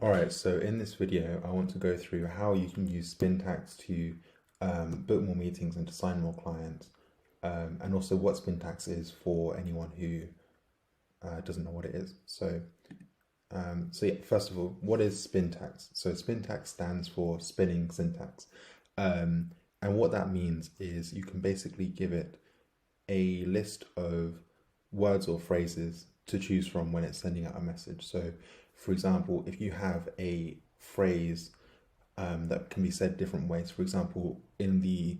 Alright, so in this video, I want to go through how you can use Spintax to book more meetings and to sign more clients, and also what Spintax is for anyone who doesn't know what it is. So yeah, first of all, what is Spintax? So Spintax stands for spinning syntax, and what that means is you can basically give it a list of words or phrases to choose from when it's sending out a message. So, for example, if you have a phrase that can be said different ways, for example, in the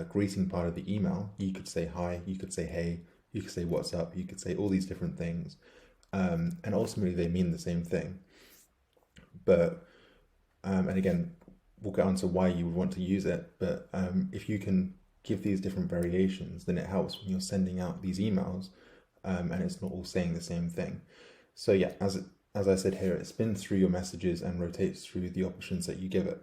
greeting part of the email, you could say hi, you could say hey, you could say what's up, you could say all these different things, and ultimately they mean the same thing. But and again, we'll get on to why you would want to use it. But if you can give these different variations, then it helps when you're sending out these emails, and it's not all saying the same thing. So yeah, as I said here, it spins through your messages and rotates through the options that you give it.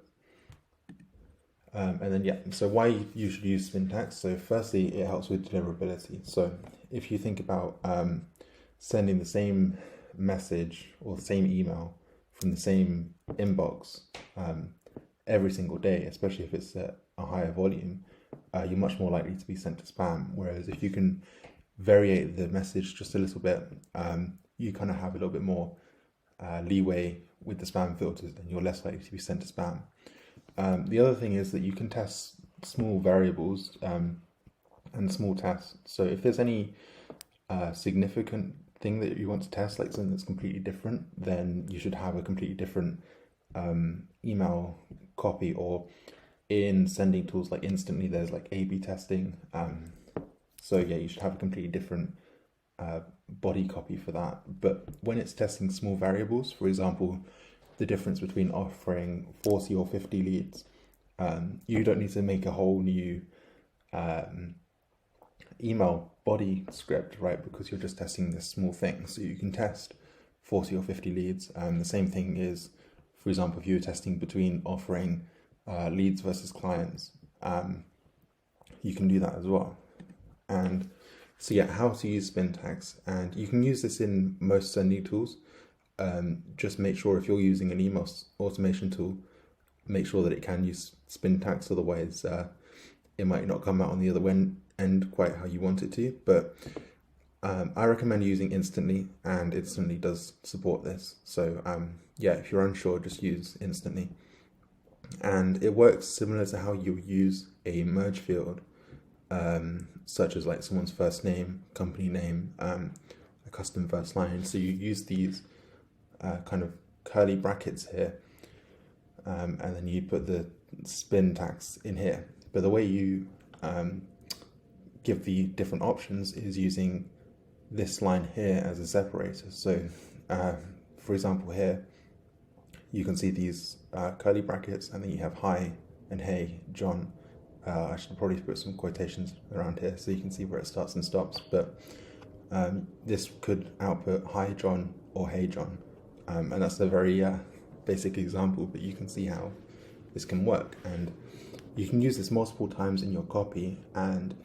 And then yeah, so why you should use Spintax. So firstly, it helps with deliverability. So if you think about sending the same message or the same email from the same inbox every single day, especially if it's at a higher volume, you're much more likely to be sent to spam. Whereas if you can variate the message just a little bit, you kind of have a little bit more leeway with the spam filters, then you're less likely to be sent to spam. The other thing is that you can test small variables and small tests. So if there's any significant thing that you want to test, like something that's completely different, then you should have a completely different email copy, or in sending tools like Instantly, there's like A/B testing. So yeah, you should have a completely different body copy for that. But when it's testing small variables, for example, the difference between offering 40 or 50 leads, you don't need to make a whole new email body script, right? Because you're just testing this small thing. So you can test 40 or 50 leads. The same thing is, for example, if you were testing between offering leads versus clients, you can do that as well. And so yeah, how to use Spintax, and you can use this in most sending tools. Just make sure if you're using an email automation tool, make sure that it can use Spintax, otherwise it might not come out on the other end quite how you want it to. But I recommend using Instantly, and Instantly does support this. So yeah, if you're unsure, just use Instantly. And it works similar to how you use a merge field, such as like someone's first name, company name, a custom first line. So you use these kind of curly brackets here, and then you put the Spintax in here. But the way you give the different options is using this line here as a separator. So for example here, you can see these curly brackets, and then you have hi and hey John. I should probably put some quotations around here so you can see where it starts and stops, but this could output hi John or hey John, and that's a very basic example, but you can see how this can work. And you can use this multiple times in your copy, and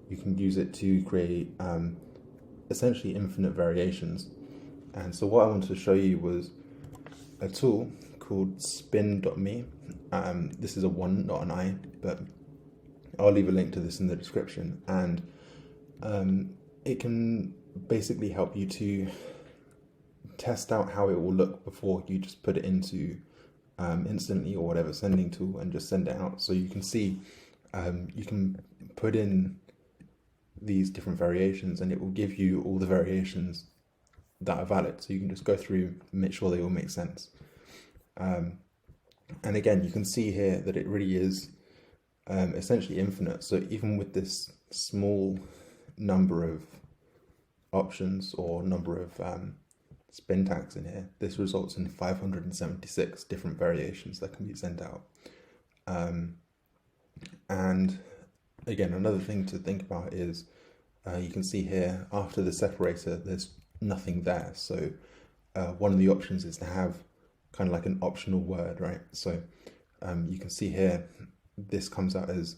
you can use it to create essentially infinite variations. And so what I wanted to show you was a tool called spin.me. This is a 1, not an I, but I'll leave a link to this in the description. And it can basically help you to test out how it will look before you just put it into Instantly or whatever sending tool and just send it out. So you can see, you can put in these different variations, and it will give you all the variations that are valid. So you can just go through and make sure they all make sense. And again, you can see here that it really is essentially infinite. So even with this small number of options or number of Spintax in here, this results in 576 different variations that can be sent out. And again, another thing to think about is you can see here after the separator there's nothing there. So one of the options is to have kind of like an optional word, right? So you can see here this comes out as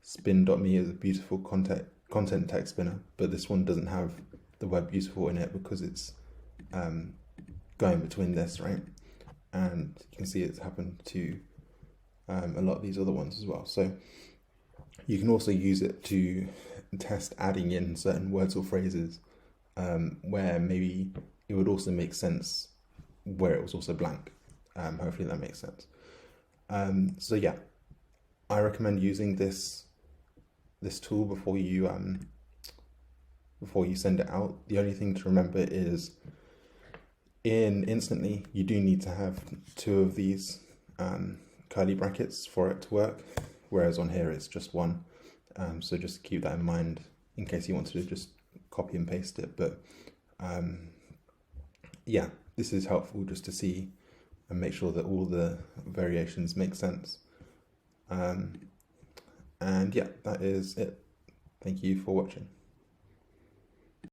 spin.me as a beautiful content text spinner, but this one doesn't have the word beautiful in it because it's going between this, right? and you can see it's happened to a lot of these other ones as well. So you can also use it to test adding in certain words or phrases where maybe it would also make sense where it was also blank. Hopefully that makes sense. So yeah, I recommend using this tool before you send it out. The only thing to remember is in Instantly, you do need to have 2 of these curly brackets for it to work, whereas on here it's just 1. So just keep that in mind in case you wanted to just copy and paste it. But yeah, this is helpful just to see and make sure that all the variations make sense. And yeah, that is it. Thank you for watching.